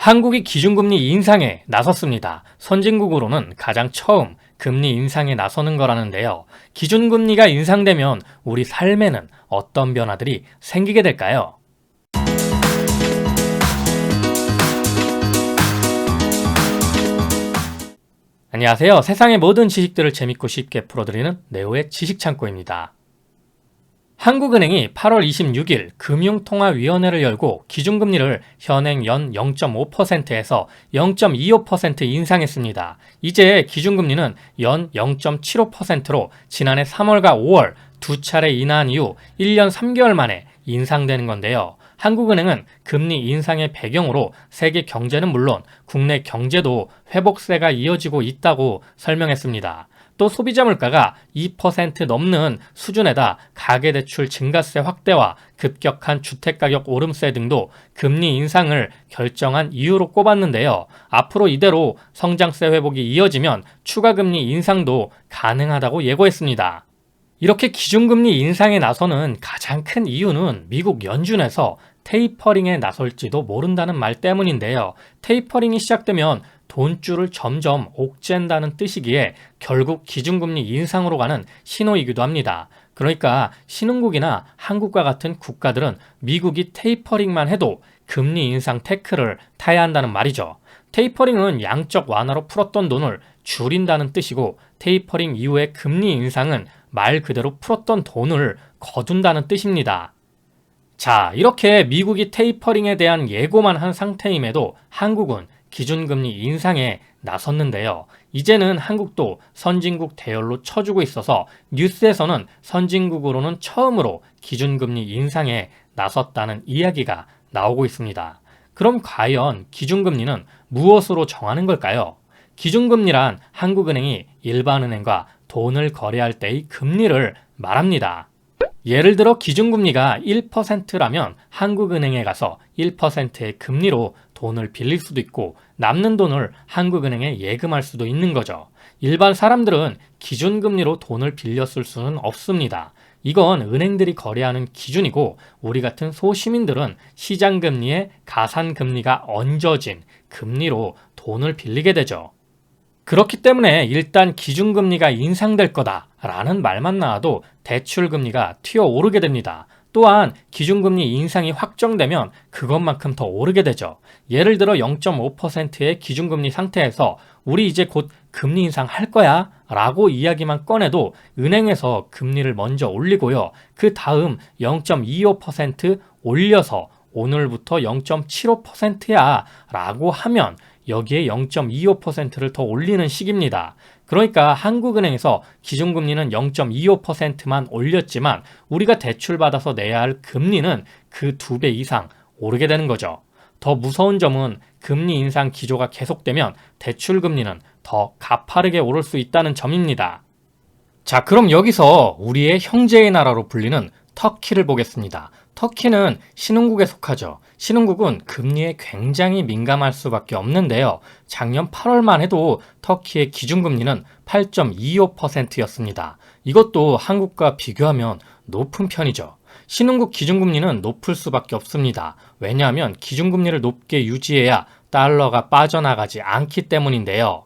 한국이 기준금리 인상에 나섰습니다. 선진국으로는 가장 처음 금리 인상에 나서는 거라는데요. 기준금리가 인상되면 우리 삶에는 어떤 변화들이 생기게 될까요? 안녕하세요. 세상의 모든 지식들을 재밌고 쉽게 풀어드리는 네오의 지식창고입니다. 한국은행이 8월 26일 금융통화위원회를 열고 기준금리를 현행 연 0.5%에서 0.25% 인상했습니다. 이제 기준금리는 연 0.75%로 지난해 3월과 5월 두 차례 인하한 이후 1년 3개월 만에 인상되는 건데요. 한국은행은 금리 인상의 배경으로 세계 경제는 물론 국내 경제도 회복세가 이어지고 있다고 설명했습니다. 또 소비자 물가가 2% 넘는 수준에다 가계대출 증가세 확대와 급격한 주택가격 오름세 등도 금리 인상을 결정한 이유로 꼽았는데요. 앞으로 이대로 성장세 회복이 이어지면 추가 금리 인상도 가능하다고 예고했습니다. 이렇게 기준금리 인상에 나서는 가장 큰 이유는 미국 연준에서 테이퍼링에 나설지도 모른다는 말 때문인데요. 테이퍼링이 시작되면 돈줄을 점점 옥죄다는 뜻이기에 결국 기준금리 인상으로 가는 신호이기도 합니다. 그러니까 신흥국이나 한국과 같은 국가들은 미국이 테이퍼링만 해도 금리 인상 태클을 타야 한다는 말이죠. 테이퍼링은 양적 완화로 풀었던 돈을 줄인다는 뜻이고 테이퍼링 이후의 금리 인상은 말 그대로 풀었던 돈을 거둔다는 뜻입니다. 자, 이렇게 미국이 테이퍼링에 대한 예고만 한 상태임에도 한국은 기준금리 인상에 나섰는데요. 이제는 한국도 선진국 대열로 쳐주고 있어서 뉴스에서는 선진국으로는 처음으로 기준금리 인상에 나섰다는 이야기가 나오고 있습니다. 그럼 과연 기준금리는 무엇으로 정하는 걸까요? 기준금리란 한국은행이 일반은행과 돈을 거래할 때의 금리를 말합니다. 예를 들어 기준금리가 1%라면 한국은행에 가서 1%의 금리로 돈을 빌릴 수도 있고 남는 돈을 한국은행에 예금할 수도 있는 거죠. 일반 사람들은 기준금리로 돈을 빌렸을 수는 없습니다. 이건 은행들이 거래하는 기준이고 우리 같은 소시민들은 시장금리에 가산금리가 얹어진 금리로 돈을 빌리게 되죠. 그렇기 때문에 일단 기준금리가 인상될 거다라는 말만 나와도 대출금리가 튀어오르게 됩니다. 또한 기준금리 인상이 확정되면 그것만큼 더 오르게 되죠. 예를 들어 0.5%의 기준금리 상태에서 우리 이제 곧 금리 인상할 거야 라고 이야기만 꺼내도 은행에서 금리를 먼저 올리고요. 그 다음 0.25% 올려서 오늘부터 0.75%야 라고 하면 여기에 0.25%를 더 올리는 식입니다. 그러니까 한국은행에서 기준금리는 0.25%만 올렸지만 우리가 대출받아서 내야 할 금리는 그 2배 이상 오르게 되는 거죠. 더 무서운 점은 금리 인상 기조가 계속되면 대출금리는 더 가파르게 오를 수 있다는 점입니다. 자, 그럼 여기서 우리의 형제의 나라로 불리는 터키를 보겠습니다. 터키는 신흥국에 속하죠. 신흥국은 금리에 굉장히 민감할 수밖에 없는데요. 작년 8월만 해도 터키의 기준금리는 8.25%였습니다. 이것도 한국과 비교하면 높은 편이죠. 신흥국 기준금리는 높을 수밖에 없습니다. 왜냐하면 기준금리를 높게 유지해야 달러가 빠져나가지 않기 때문인데요.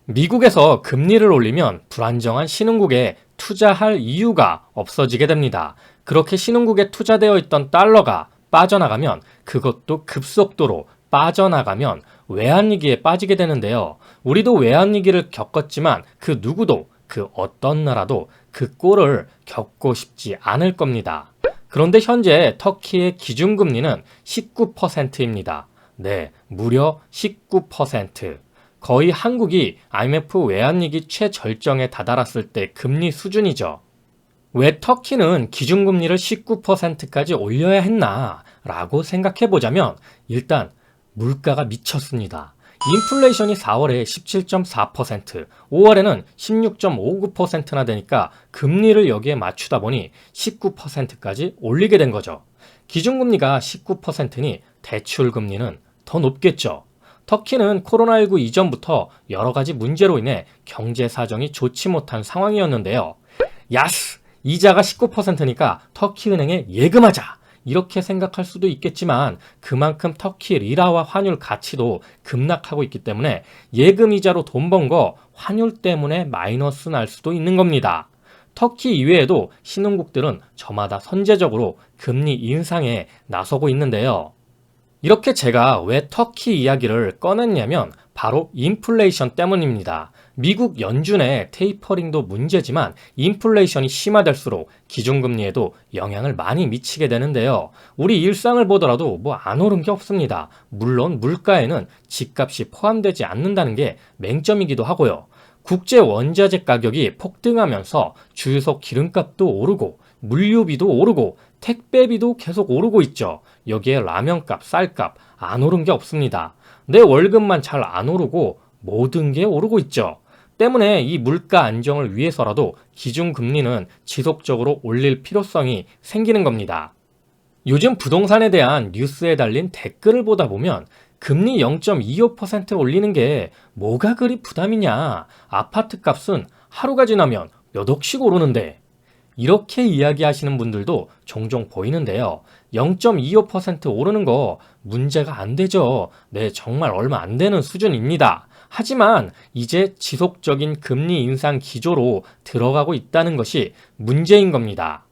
미국에서 금리를 올리면 불안정한 신흥국에 투자할 이유가 없어지게 됩니다. 그렇게 신흥국에 투자되어 있던 달러가 빠져나가면 그것도 급속도로 빠져나가면 외환위기에 빠지게 되는데요. 우리도 외환위기를 겪었지만 그 누구도 그 어떤 나라도 그 꼴을 겪고 싶지 않을 겁니다. 그런데 현재 터키의 기준금리는 19%입니다. 네, 무려 19%. 거의 한국이 IMF 외환위기 최절정에 다다랐을 때 금리 수준이죠. 왜 터키는 기준금리를 19%까지 올려야 했나 라고 생각해보자면 일단 물가가 미쳤습니다. 인플레이션이 4월에 17.4%, 5월에는 16.59%나 되니까 금리를 여기에 맞추다 보니 19%까지 올리게 된 거죠. 기준금리가 19%니 대출금리는 더 높겠죠. 터키는 코로나19 이전부터 여러 가지 문제로 인해 경제 사정이 좋지 못한 상황이었는데요. 야스! 이자가 19%니까 터키은행에 예금하자! 이렇게 생각할 수도 있겠지만 그만큼 터키 리라와 환율 가치도 급락하고 있기 때문에 예금 이자로 돈 번 거 환율 때문에 마이너스 날 수도 있는 겁니다. 터키 이외에도 신흥국들은 저마다 선제적으로 금리 인상에 나서고 있는데요. 이렇게 제가 왜 터키 이야기를 꺼냈냐면 바로 인플레이션 때문입니다. 미국 연준의 테이퍼링도 문제지만 인플레이션이 심화될수록 기준금리에도 영향을 많이 미치게 되는데요. 우리 일상을 보더라도 뭐 안 오른 게 없습니다. 물론 물가에는 집값이 포함되지 않는다는 게 맹점이기도 하고요. 국제 원자재 가격이 폭등하면서 주유소 기름값도 오르고 물류비도 오르고 택배비도 계속 오르고 있죠. 여기에 라면값, 쌀값 안 오른 게 없습니다. 내 월급만 잘 안 오르고 모든 게 오르고 있죠. 때문에 이 물가 안정을 위해서라도 기준금리는 지속적으로 올릴 필요성이 생기는 겁니다. 요즘 부동산에 대한 뉴스에 달린 댓글을 보다 보면 금리 0.25% 올리는 게 뭐가 그리 부담이냐. 아파트 값은 하루가 지나면 몇 억씩 오르는데. 이렇게 이야기하시는 분들도 종종 보이는데요. 0.25% 오르는 거 문제가 안 되죠. 네, 정말 얼마 안 되는 수준입니다. 하지만 이제 지속적인 금리 인상 기조로 들어가고 있다는 것이 문제인 겁니다.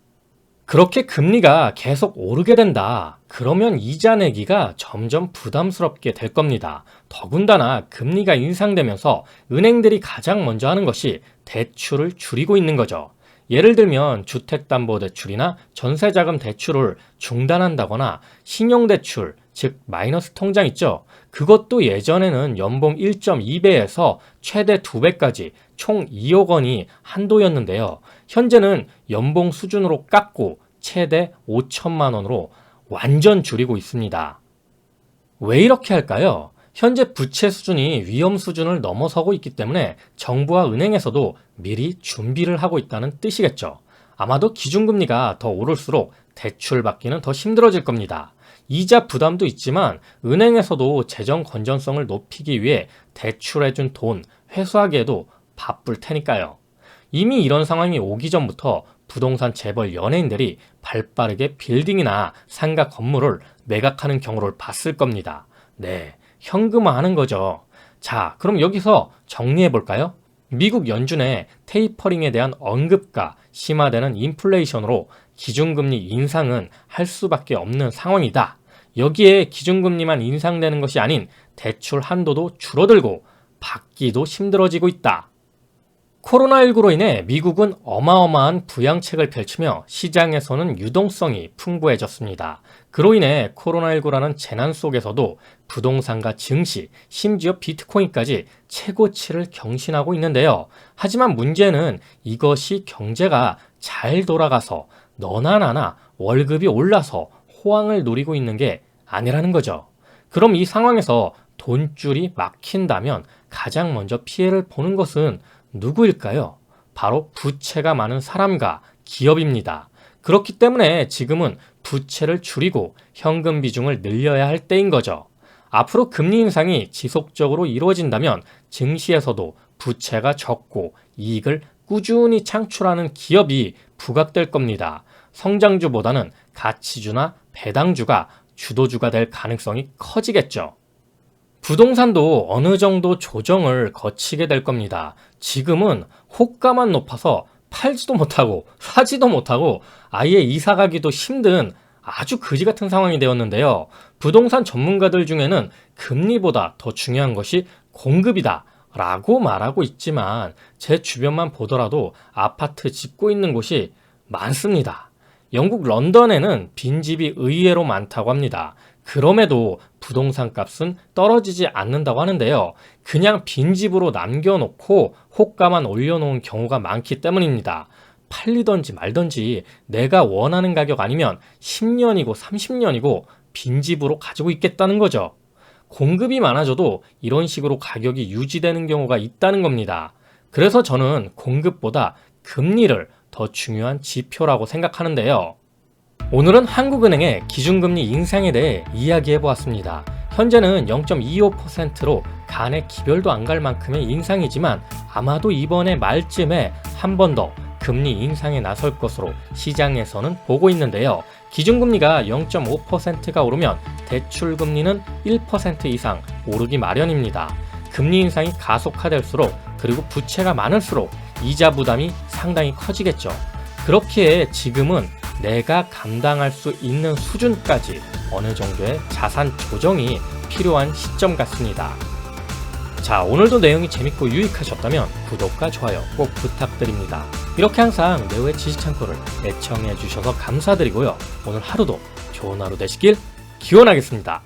그렇게 금리가 계속 오르게 된다. 그러면 이자 내기가 점점 부담스럽게 될 겁니다. 더군다나 금리가 인상되면서 은행들이 가장 먼저 하는 것이 대출을 줄이고 있는 거죠. 예를 들면 주택담보대출이나 전세자금 대출을 중단한다거나 신용대출, 즉 마이너스 통장 있죠. 그것도 예전에는 연봉 1.2배에서 최대 2배까지 총 2억 원이 한도였는데요. 현재는 연봉 수준으로 깎고 최대 5천만 원으로 완전 줄이고 있습니다. 왜 이렇게 할까요? 현재 부채 수준이 위험 수준을 넘어서고 있기 때문에 정부와 은행에서도 미리 준비를 하고 있다는 뜻이겠죠. 아마도 기준금리가 더 오를수록 대출 받기는 더 힘들어질 겁니다. 이자 부담도 있지만 은행에서도 재정 건전성을 높이기 위해 대출해준 돈 회수하기에도 바쁠 테니까요. 이미 이런 상황이 오기 전부터 부동산 재벌 연예인들이 발빠르게 빌딩이나 상가 건물을 매각하는 경우를 봤을 겁니다. 네, 현금화하는 거죠. 자, 그럼 여기서 정리해 볼까요? 미국 연준의 테이퍼링에 대한 언급과 심화되는 인플레이션으로 기준금리 인상은 할 수밖에 없는 상황이다. 여기에 기준금리만 인상되는 것이 아닌 대출 한도도 줄어들고 받기도 힘들어지고 있다. 코로나19로 인해 미국은 어마어마한 부양책을 펼치며 시장에서는 유동성이 풍부해졌습니다. 그로 인해 코로나19라는 재난 속에서도 부동산과 증시, 심지어 비트코인까지 최고치를 경신하고 있는데요. 하지만 문제는 이것이 경제가 잘 돌아가서 너나 나나 월급이 올라서 호황을 누리고 있는 게 아니라는 거죠. 그럼 이 상황에서 돈줄이 막힌다면 가장 먼저 피해를 보는 것은 누구일까요? 바로 부채가 많은 사람과 기업입니다. 그렇기 때문에 지금은 부채를 줄이고 현금 비중을 늘려야 할 때인 거죠. 앞으로 금리 인상이 지속적으로 이루어진다면 증시에서도 부채가 적고 이익을 꾸준히 창출하는 기업이 부각될 겁니다. 성장주보다는 가치주나 배당주가 주도주가 될 가능성이 커지겠죠. 부동산도 어느 정도 조정을 거치게 될 겁니다. 지금은 호가만 높아서 팔지도 못하고 사지도 못하고 아예 이사 가기도 힘든 아주 그지 같은 상황이 되었는데요. 부동산 전문가들 중에는 금리보다 더 중요한 것이 공급이다 라고 말하고 있지만 제 주변만 보더라도 아파트 짓고 있는 곳이 많습니다. 영국 런던에는 빈집이 의외로 많다고 합니다. 그럼에도 부동산 값은 떨어지지 않는다고 하는데요. 그냥 빈집으로 남겨놓고 호가만 올려놓은 경우가 많기 때문입니다. 팔리던지 말던지 내가 원하는 가격 아니면 10년이고 30년이고 빈집으로 가지고 있겠다는 거죠. 공급이 많아져도 이런 식으로 가격이 유지되는 경우가 있다는 겁니다. 그래서 저는 공급보다 금리를 더 중요한 지표라고 생각하는데요. 오늘은 한국은행의 기준금리 인상에 대해 이야기해 보았습니다. 현재는 0.25%로 간에 기별도 안 갈 만큼의 인상이지만 아마도 이번에 말쯤에 한 번 더 금리 인상에 나설 것으로 시장에서는 보고 있는데요. 기준금리가 0.5%가 오르면 대출금리는 1% 이상 오르기 마련입니다. 금리 인상이 가속화될수록 그리고 부채가 많을수록 이자 부담이 상당히 커지겠죠. 그렇기에 지금은 내가 감당할 수 있는 수준까지 어느 정도의 자산 조정이 필요한 시점 같습니다. 자, 오늘도 내용이 재밌고 유익하셨다면 구독과 좋아요 꼭 부탁드립니다. 이렇게 항상 네오의 지식창고를 애청해 주셔서 감사드리고요. 오늘 하루도 좋은 하루 되시길 기원하겠습니다.